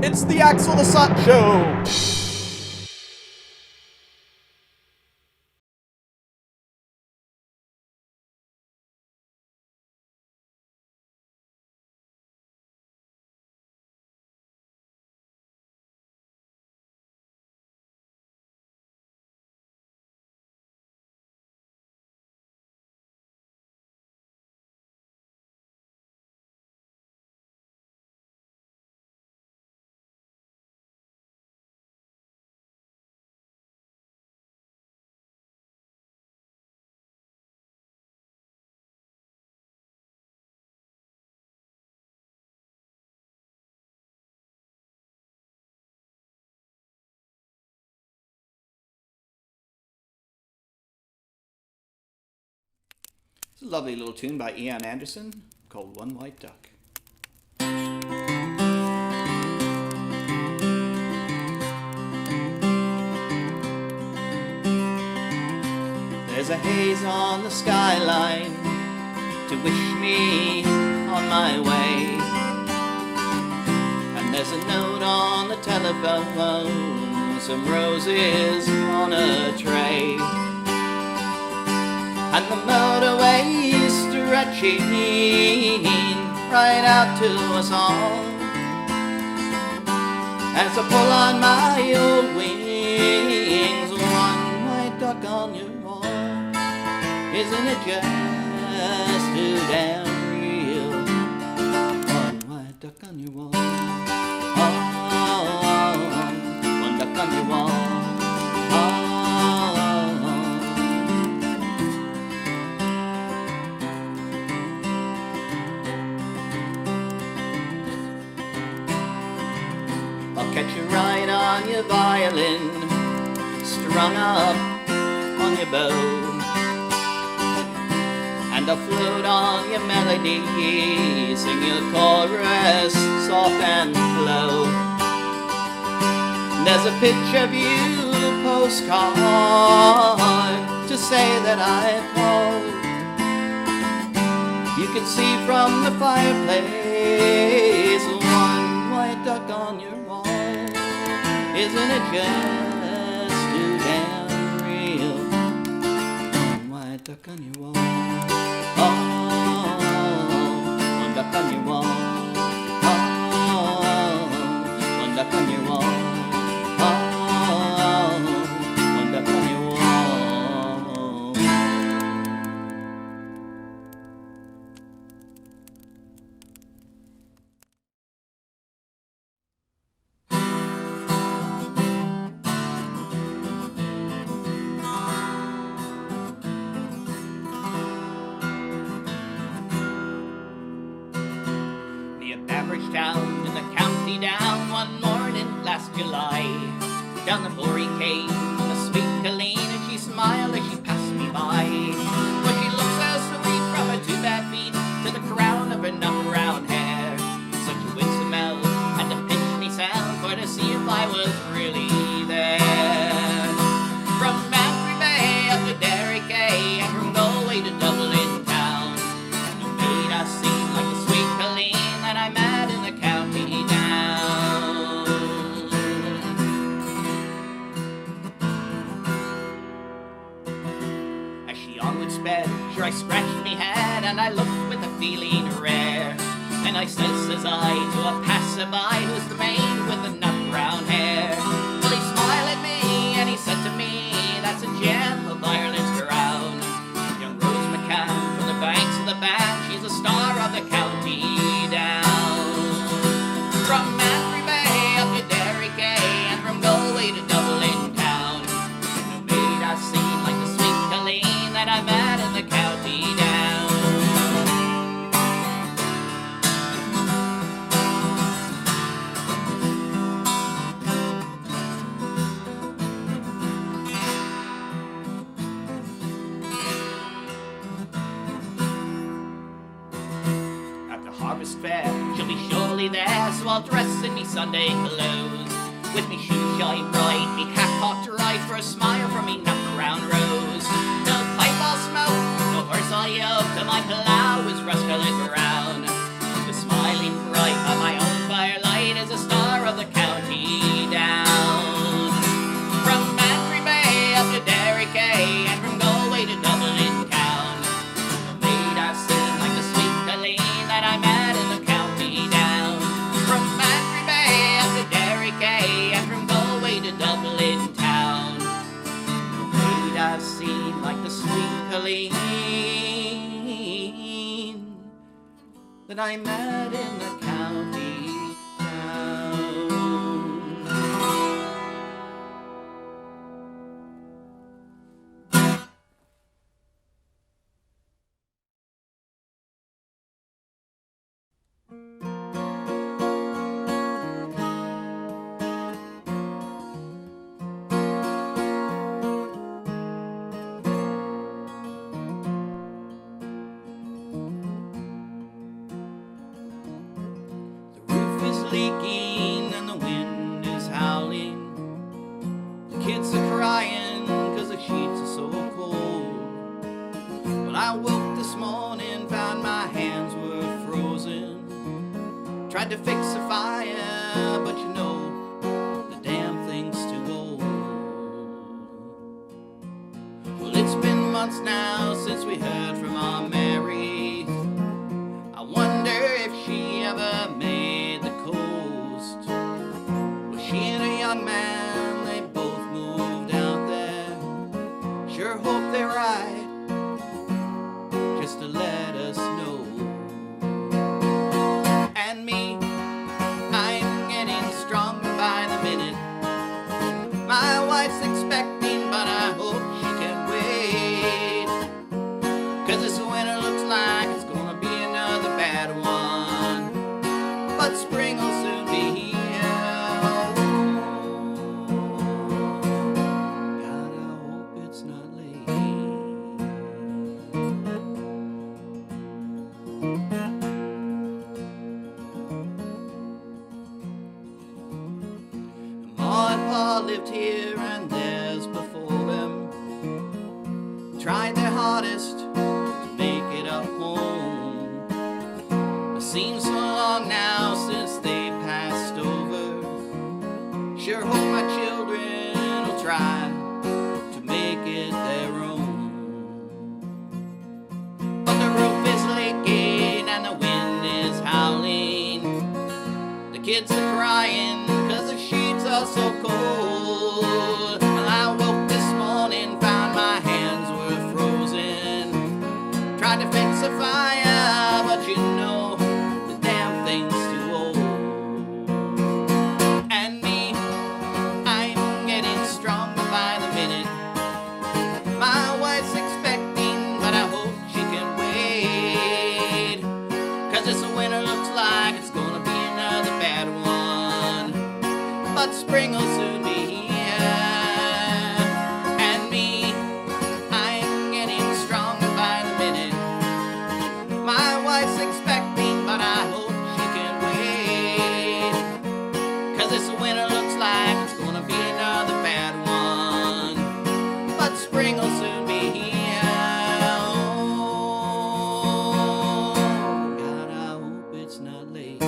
It's the Axel the Sot Show! It's a lovely little tune by Ian Anderson called One White Duck. There's a haze on the skyline to wish me on my way, and there's a note on the telephone, some roses on a tray, and the motorway stretching right out to us all as I pull on my old wings. One white duck on your wall, isn't it just too damn real? One white duck on your wall, oh, one duck on your wall. Catch you right on your violin, strung up on your bow, and I'll float on your melody, sing your chorus soft and low. There's a picture of you, postcard, to say that I called. You can see from the fireplace one white duck on your wall. Isn't it just too damn real? One white duck on your wall, oh, one duck on your wall, oh, one duck on your wall, oh, one duck on your wall. Average town in the county down one morning last July. Down the floor he came, a sweet Colleen, and she smiled as she passed me by. But she looked so sweet from her two bad feet to the crown of her nut brown hair. Such a winsome mouth and a pinch myself for to see if I was really there. From Bantry Bay up to Derry Quay and from Galway to Dublin town, you made us seem like the sweet Colleen that I met in the county down. As she onward sped, sure I scratched me head and I looked with a feeling rare. And I says I to a passerby who's the maid with the nut brown hair. Well, he smiled at me and he said to me, that's a gem of Ireland's crown. Young Rose McCann from the banks of the Bann, she's a star of the county down. From Bantry Bay up to Derry Quay and from Galway to Dublin town, you made us seem like the sweet Colleen that I met in the county down. At the harvest fair, she'll be surely there, so I'll dress in me Sunday clothes, with me shoes shine bright, me hat cocked right for a smile from me nut brown rose. No pipe I'll smoke, no horse I'll yoke, till my plough is rust-coloured brown. The smiling bright by my own firelight is a star of the that I met in the county town. Leaking and the wind is howling. The kids are crying cause the sheets are so cold. Well, I woke this morning, found my hands were frozen. Tried to fix a fire, but you know, the damn thing's too old. Well, it's been months now since we heard from our Mary. I wonder if she ever made the coast. Well, she and a young man, they both moved out there. Sure hope they're right, just to let us know. And me, I'm getting stronger by the minute. My wife's expecting, but I hope she can wait. Cause this winter looks like it's gonna be another bad one. But spring will soon be here. God, I hope it's not late. Ma and Pa lived here and theirs before them. Tried their hardest to make it up home. It seems so long now since they passed over. Sure hope my children will try to make it their own. But the roof is leaking and the wind is howling. The kids are crying cause the sheets are so cold. Well, I woke this morning, found my hands were frozen. Tried to fix a fire, but you know, the damn thing's too old. And me, I'm getting stronger by the minute. My wife's expecting, but I hope she can wait. Cause this winter looks like it's gonna be another bad one. But spring will soon be here. And me, I'm getting stronger by the minute. My wife's expecting, but I hope she can wait. Cause this winter looks like it's gonna be another bad one. But spring will soon be here. Oh, God, I hope it's not late.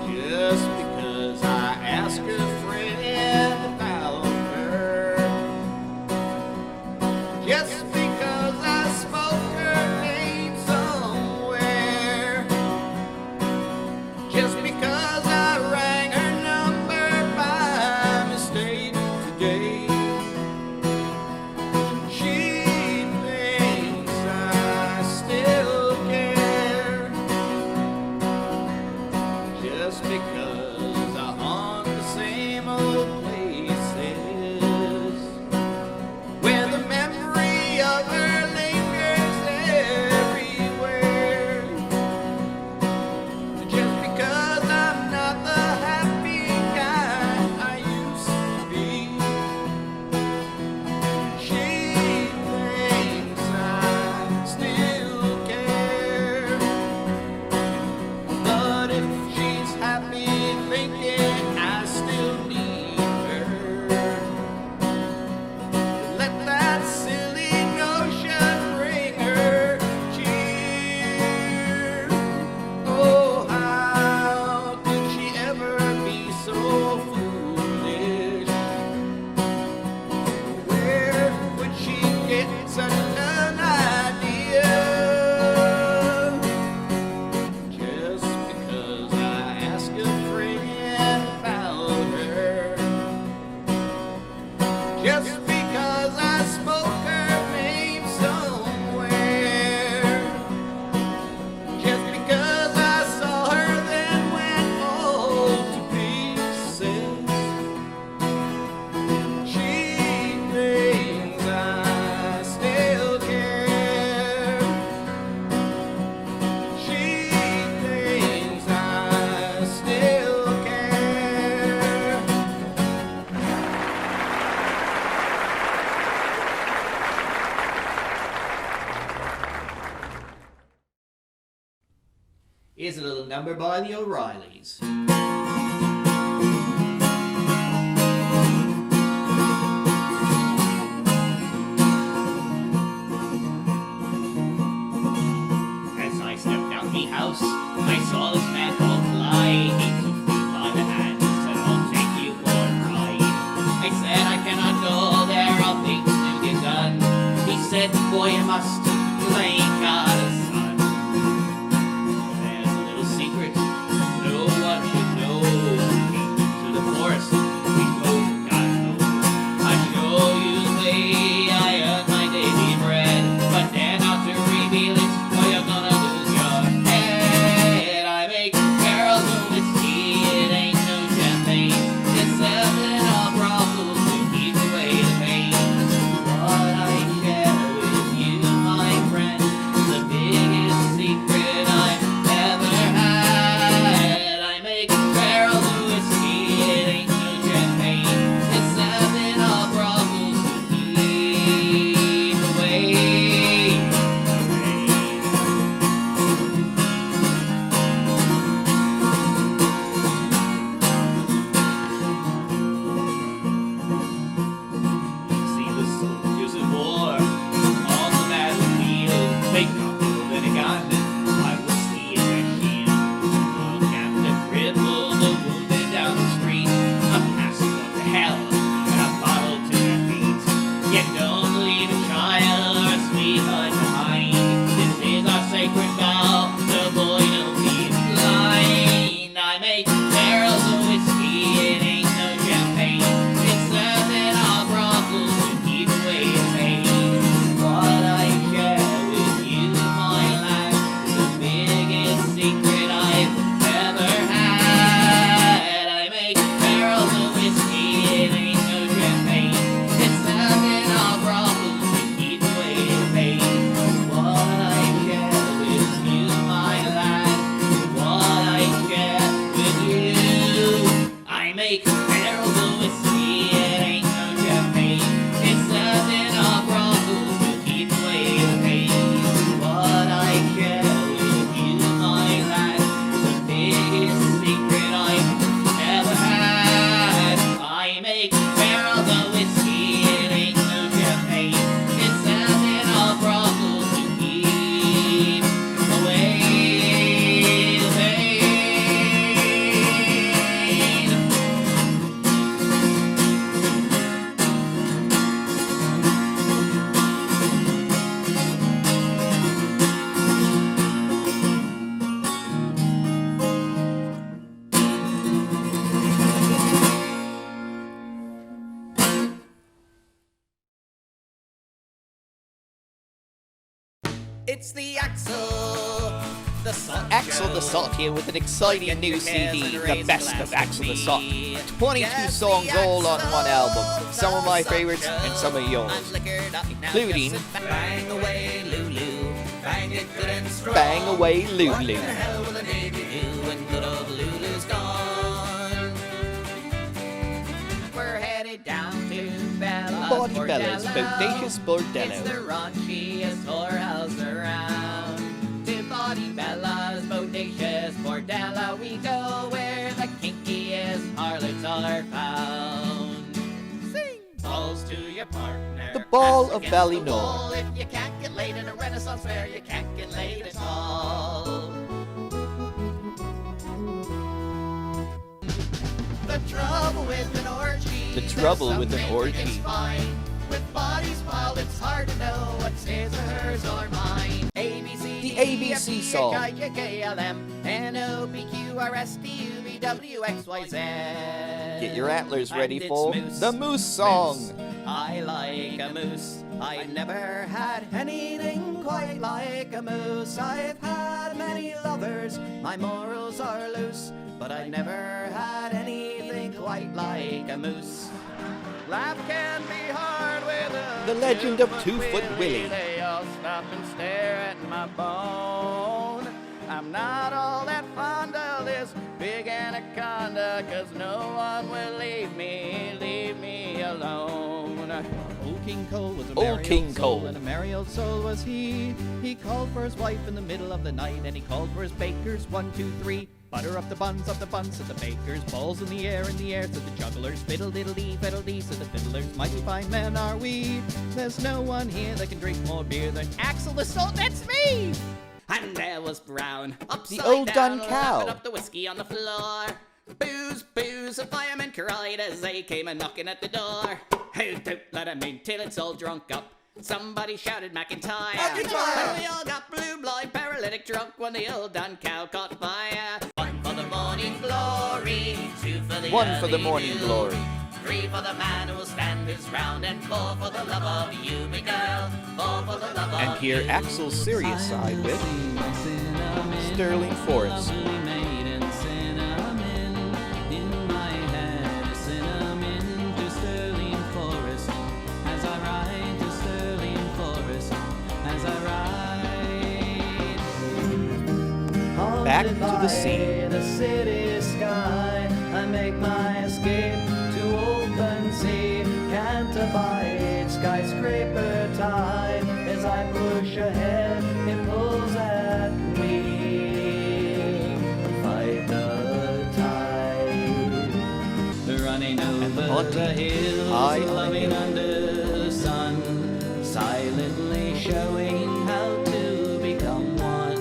Just because I asked a friend about her, just because I spoke her name somewhere, just because I rang her number by mistake today, she thinks I still care. Just because I haunt the same old places where the memory of Here's a little number by the O'Reillys. As I stepped out me house, I saw this man called Fly. He took me by the hand and said, I'll take you for a ride. I said, I cannot go there, I'll things to get done. He said, boy, you must, you ain't got a son. There's a little secret no one should know. Came to the forest, we both got low. I show you the way I earn my daily bread, but dare not to reveal it, or you're gonna lose your head. I make barrels of whiskey, it ain't no champagne. It's selling our brothels to keep away the pain. What I share with you, my friend, the biggest secret I've ever had. I make barrels of whiskey, it ain't no champagne. It's selling our brothels to keep away the pain. See the soldiers in war on the battlefield. They crumbled and gun. I was seeing their shield. Look at the crippled, the wounded down the street. A passport to hell and a bottle to their feet. You don't leave a child or a sweetheart behind. This is our sacred vow. The boy don't be blind. I make barrels of whiskey, it ain't no champagne. It's serving our brothels to keep away the pain. What I share with you, my lad, is the biggest secret I've ever had. I make barrels of whiskey, it ain't no champagne. It's serving our brothels to keep away the pain. What I share with you, my lad, what I share with you. I make barrels of whiskey, it ain't no champagne. It's serving our brothels to keep away the pain. What I share with you, my lad, is the biggest secret I've ever had. I make barrels of whiskey, it ain't no champagne. It's serving our brothels to keep away the pain. It's the Axel, the Salt Axel the Show. Salt here with an exciting new CD, the best of Axel the Salt. 22 songs all on one album, some of my favorites and some of yours, including Bang away Lulu, bang it good and strong. Bang Away Lulu. What the hell will the Navy do when good old Lulu's gone? We're headed down to Bella's Body Bella's Bodacious It's the Bordello. raunchiest whorehouse around. To Body Bella's Bodacious Bordello we go, where the kinkiest harlots are found. Sing balls to your partner. The Ball Pass of against the Ballynoe. wall. If you can't get laid in a Renaissance fair, you can't get laid at all. The trouble with an orgy. The trouble There's with an some orgy. things it's fine. With bodies wild, it's hard to know what's his or hers or mine. ABC, The ABC song. Get your antlers ready for the Moose song. I like a moose. I've never had anything quite like a moose. I've had many lovers. My morals are loose, but I've never had anything quite like a moose. Life can be hard with a The legend of 2-Foot Willie. They all stop and stare at my bone. I'm not all that fond of this big anaconda, 'cause no one will leave me alone. King Cole was a Old merry King old soul, Cole. and a merry old soul was he. He called for his wife in the middle of the night, and he called for his bakers, 1, 2, 3. Butter up the buns, said the bakers. Balls in the air, said the jugglers. Fiddle-diddle-dee, fiddle-dee, said the fiddlers. Mighty fine men are we. There's no one here that can drink more beer than Axel the Salt, that's me! And there was Brown, upside The old down, dun cow. lapping up the whiskey on the floor. Booze, booze, the firemen cried as they came a-knocking at the door. Who don't let 'em in till it's all drunk up? Somebody shouted McIntyre. And we all got blue-blind, paralytic drunk when the old dun cow caught fire. 1 for the morning glory, 2 for the 1 for the early morning dew, glory. 3 for the man who will stand his ground, and 4 for the love of you, me girl. 4 for the love And of here you. Axel's serious side with Sterling Forest. Back to the sea. The city sky, I make my escape to open sea. Can't abide skyscraper tide as I push ahead. It pulls at me. Fight the tide. Running over haunting the hills, eye on the loving hill. under the sun, silently showing how to become one.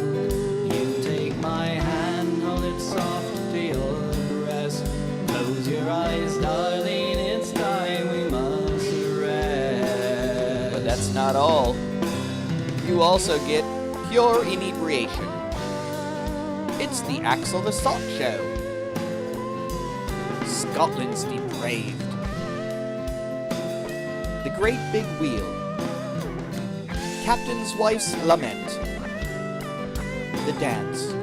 You take my hand, hold it soft to your breast. Close your eyes, darling, it's time we must rest. But that's not all. You also get pure inebriation. It's the Axel the Salt Show. Scotland's depraved. The Great Big Wheel. Captain's Wife's Lament. The Dance.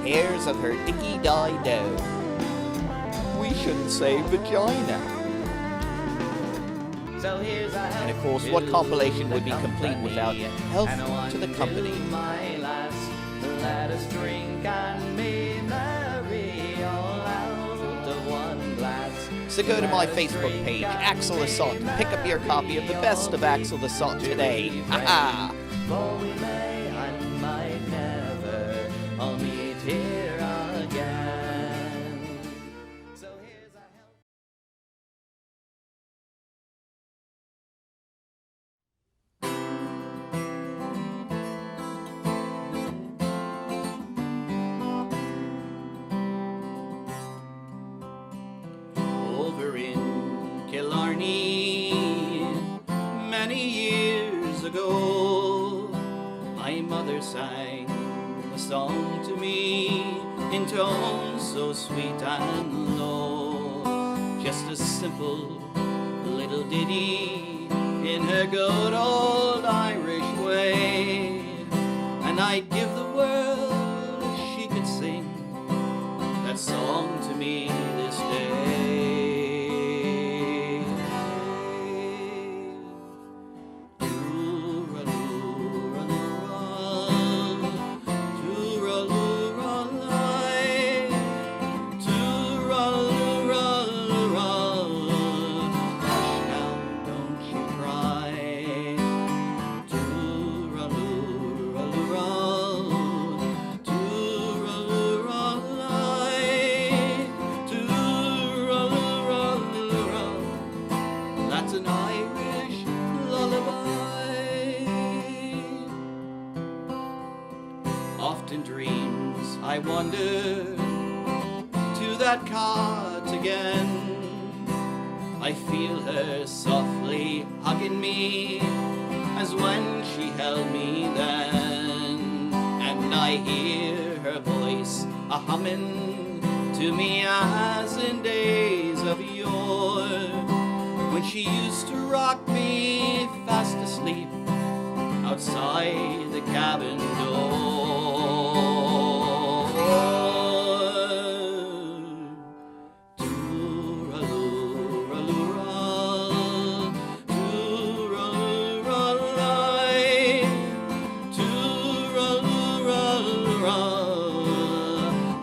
Heirs of her Dicky Die Doe. We shouldn't say vagina. So here's a And of course, what compilation would be complete without Health to the Company? My last, let us drink and be merry, all out of one glass. So go to my Facebook page, Axel the Salt, and pick up your copy of the best of Axel the Salt today. Ha For we may and might never all meet here again. So here's a Over in Killarney, many years ago, my mother sang a song to me in tones so sweet and low. Just a simple little ditty in her good old Irish way. And I'd give the world if she could sing that song to me this day. Hush now, don't you cry. That's an Irish lullaby. Often dreams I wander to that cot again. I feel her softly hugging me as when she held me then. And I hear her voice a-humming to me as in days of yore, when she used to rock me fast asleep outside the cabin door.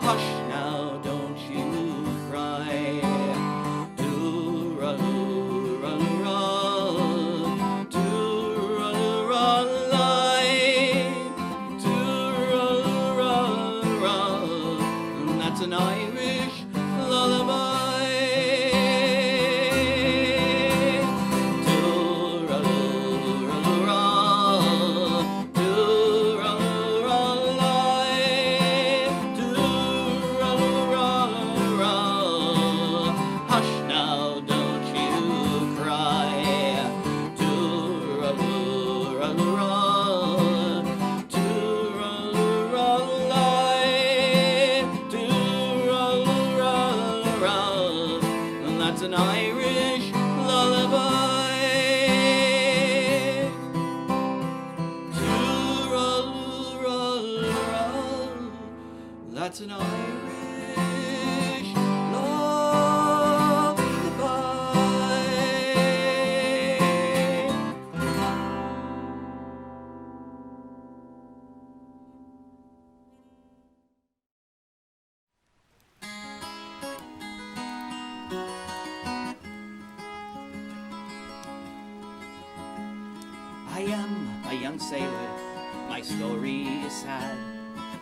Hush now, don't you cry. That's an Irish lullaby. I am a young sailor, my story is sad.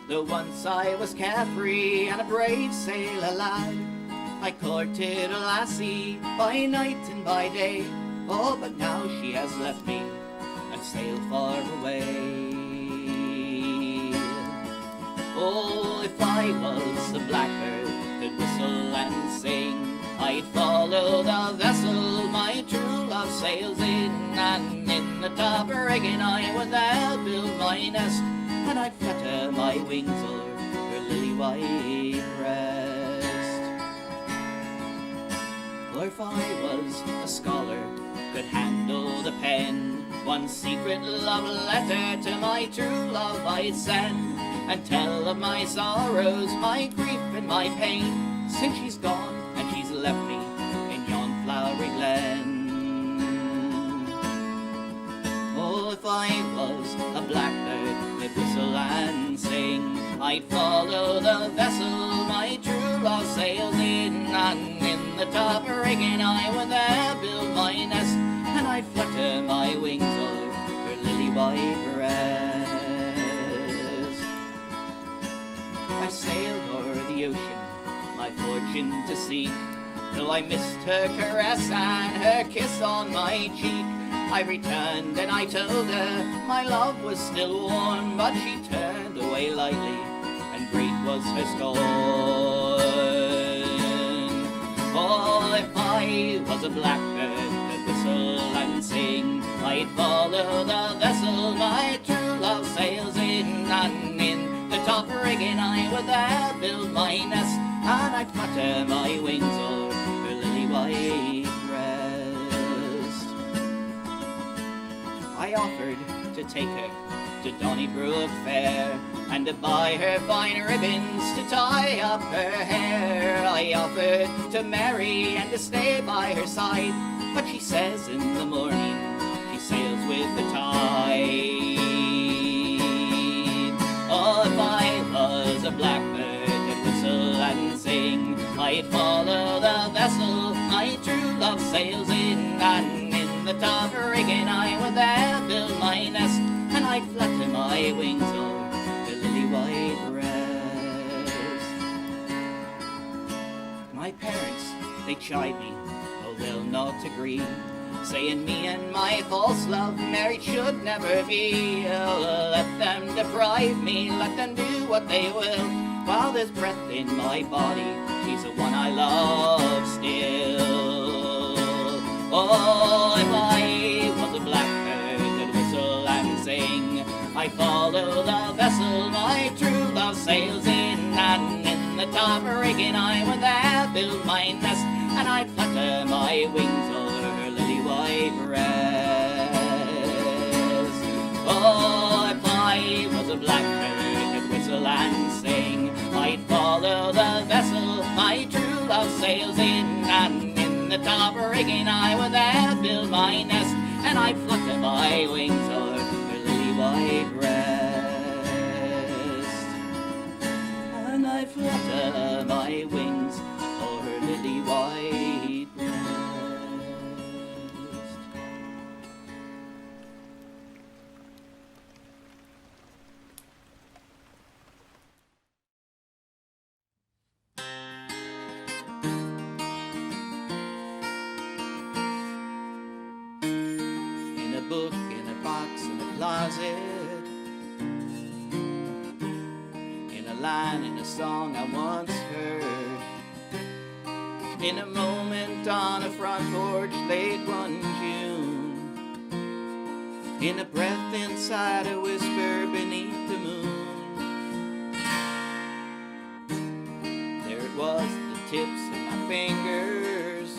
Though once I was carefree and a brave sailor lad, I courted a lassie by night and by day. Oh, but now she has left me and sailed far away. Oh, if I was a blackbird, could whistle and sing, I'd follow the vessel my true love sails in, and in the top rigging I would there build my nest, and I'd flutter my wings o'er her lily-white breast. Or if I was a scholar, could handle the pen, one secret love letter to my true love I'd send, and tell of my sorrows, my grief and my pain, since she's gone and she's left me in yon flowery glen. Oh, if I was a blackbird, could whistle and sing, I'd follow the vessel my true love sails in, and in the top rigging I would there build my nest, and I'd flutter my wings o'er her lily-white breast. I sailed o'er the ocean, my fortune to seek, though I missed her caress and her kiss on my cheek. I returned and I told her my love was still warm, but she turned away lightly, and great was her scorn. Oh, if I was a blackbird, could whistle and sing, I'd follow the vessel my true love sails in, and in the top rigging I would there build my nest, and I'd flutter my wings o'er her lily-white breast. I offered to take her to Donnybrook Fair, and to buy her fine ribbons to tie up her hair. I offered to marry and to stay by her side, but she says in the morning she sails with the tide. Oh, if I was a blackbird, could whistle and sing, I'd follow the vessel my true love sails in, and in the top rigging I would there build my nest, and I'd flutter my wings o'er the lily-white breast. My parents, they chide me, oh they'll not agree, saying me and my false love married should never be. Oh, let them deprive me, let them do what they will, while there's breath in my body, she's the one I love still. Oh, if I was a blackbird, could whistle and sing, I'd follow the vessel my true love sails in, and in the top rigging I would there build my nest, and I'd flutter my wings o'er her lily-white breast. Oh, if I was a blackbird, could whistle and sing, I'd follow the vessel my true love sails in, and in the top rigging I would there build my nest, and I'd flutter my wings o'er her lily-white breast. And I'd flutter my wings o'er her lily-white breast. In a book, in a box, in a closet, in a line, in a song I once heard, in a moment on a front porch late one June, in a breath inside a whisper beneath the moon. There it was, the tips of my fingers,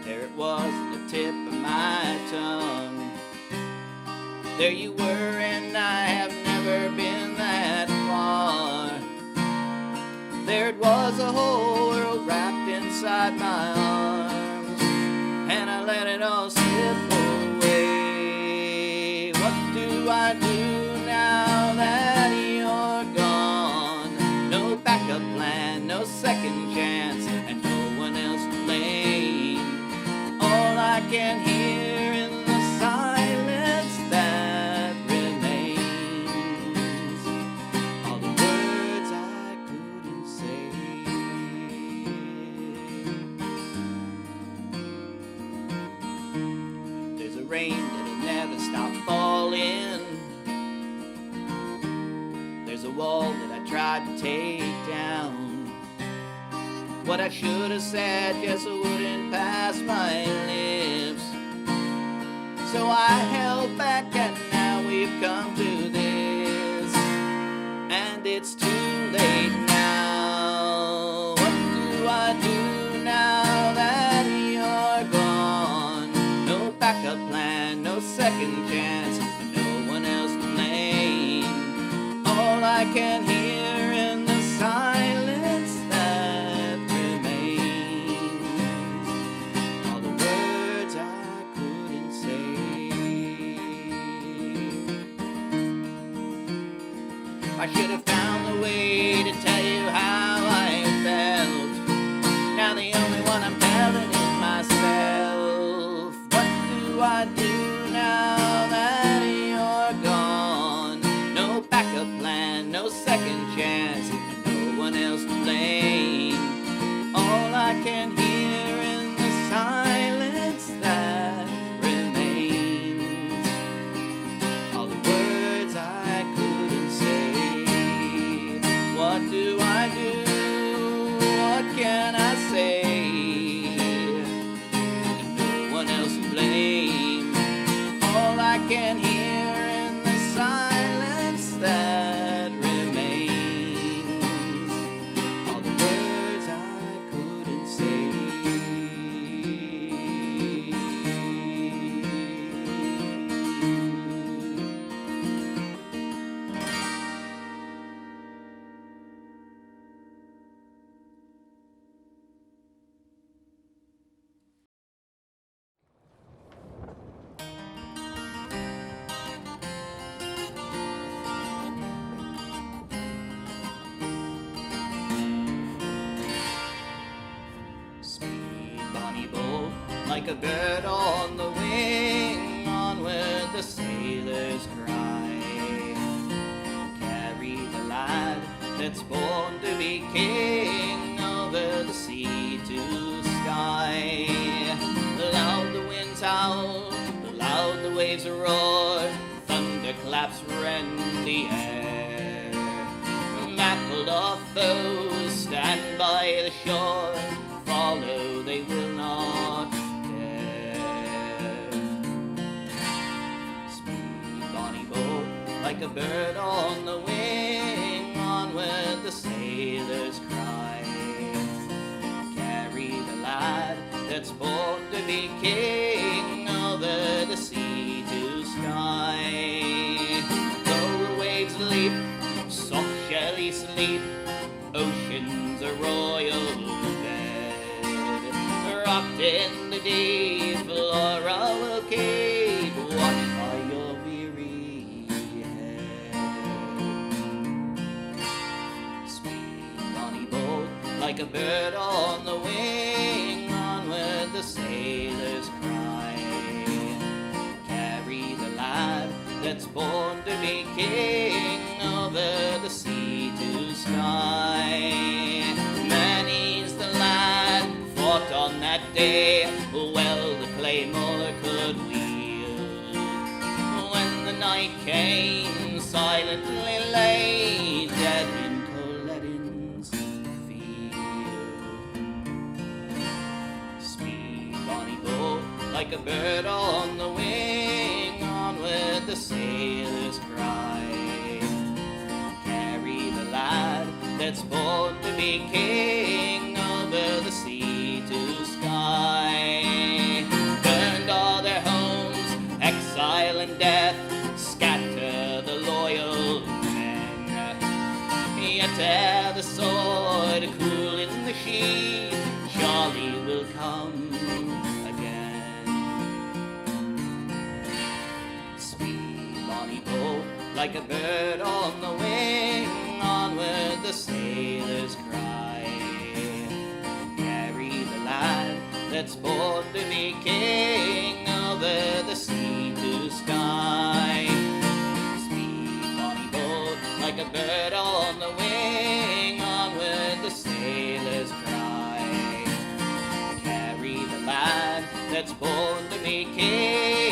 there it was, the tip of my tongue. There you were, and I have never been that far heart was a whole world wrapped inside my arms, and I let it all slip away. What do I do now that you're gone? No backup plan, no second chance, and no one else to blame. All I can hear in the silence that remains are the words I couldn't say. There's a rain that'll never stop falling. There's a wall that I tried to take down. What I should have said just wouldn't pass my lips, so I held back, and now we've come to this, and it's too late now. What do I do now that you're gone? No backup plan, no second chance, and no one else to blame. All I can hear in the silence that remains are the words I couldn't say. I should have found a way to tell you how I felt. Now the only one I'm telling is myself. What do I do now that you're gone? No backup plan, no second chance, and no one else to blame. All I can hear in the silence that remains are the words I couldn't say. What do I do? What can I say? And no one else to blame. All I can hear in the silence that remains are the words I couldn't say. Speed, bonnie boat, like a bird on the wing, onward the sailors cry. Carry the lad that's born to be king over the sea to sky. Loud the winds howl, loud the waves roar, thunderclaps rend the air. Baffled off foes stand by the shore, follow they will not dare. Speed, bonnie boat, like a bird on the wing, onward the sailors cry. Carry the lad that's born to be king over the sea to sky. Though the waves leap, soft shelly sleep, ocean's a royal bed. Rocked in the deep, Flora will keep watch by your weary head. Speed, bonnie boat, like a bird on the wing, onward the sailors cry. Carry the lad that's born to be king over the sea to sky. Many's the lad fought on that day, well the claymore could wield. When the night came, silently lay dead in Colettin's field. Speed, bonnie boat, like a bird on the wing, onward the sailors cry. Carry the lad that's born to be king over the sea to sky. Burned all their homes, exile and death, scatter the loyal men. Yet ere the sword could like a bird on the wing, onward the sailors cry. Carry the lad that's born to be king, over the sea to sky. Speed, bonny boat, like a bird on the wing, onward the sailors cry. Carry the lad that's born to be king,